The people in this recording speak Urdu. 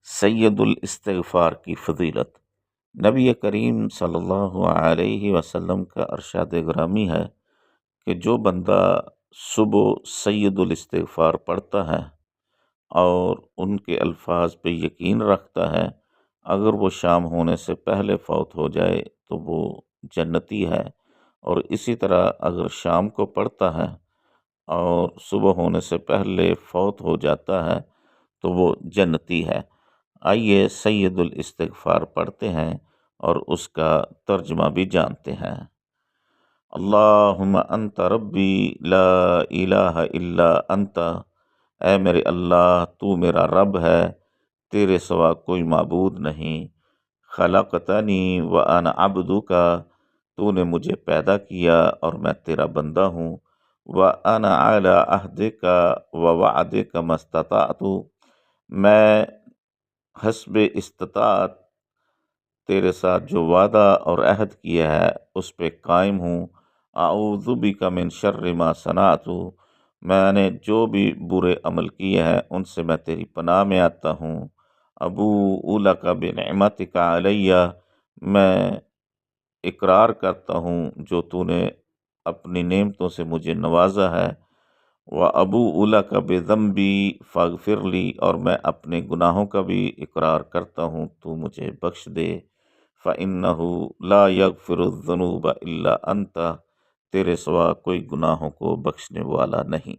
سید الاستغفار کی فضیلت۔ نبی کریم صلی اللہ علیہ وسلم کا ارشاد گرامی ہے کہ جو بندہ صبح سید الاستغفار پڑھتا ہے اور ان کے الفاظ پہ یقین رکھتا ہے، اگر وہ شام ہونے سے پہلے فوت ہو جائے تو وہ جنتی ہے، اور اسی طرح اگر شام کو پڑھتا ہے اور صبح ہونے سے پہلے فوت ہو جاتا ہے تو وہ جنتی ہے۔ آئیے سید الاستغفار پڑھتے ہیں اور اس کا ترجمہ بھی جانتے ہیں۔ اللہم انت ربی لا الہ الا انت، اے میرے اللہ تو میرا رب ہے، تیرے سوا کوئی معبود نہیں۔ خلقتنی وانا عبدک، تو نے مجھے پیدا کیا اور میں تیرا بندہ ہوں۔ وانا علی عہدک ووعدک ما استطعت، میں حسب استطاعت تیرے ساتھ جو وعدہ اور عہد کیا ہے اس پہ قائم ہوں۔ اعوذ بک من شر ما صنعت، میں نے جو بھی برے عمل کیے ہیں ان سے میں تیری پناہ میں آتا ہوں۔ ابوء لک بنعمتک علی، میں اقرار کرتا ہوں جو تو نے اپنی نعمتوں سے مجھے نوازا ہے۔ وَأَبُوءُ لَكَ بِذَنبِي فَاغْفِرْ لِي، اور میں اپنے گناہوں کا بھی اقرار کرتا ہوں تو مجھے بخش دے۔ فَإِنَّهُ لَا يَغْفِرُ الذُّنُوبَ إِلَّا أَنْتَ، تیرے سوا کوئی گناہوں کو بخشنے والا نہیں۔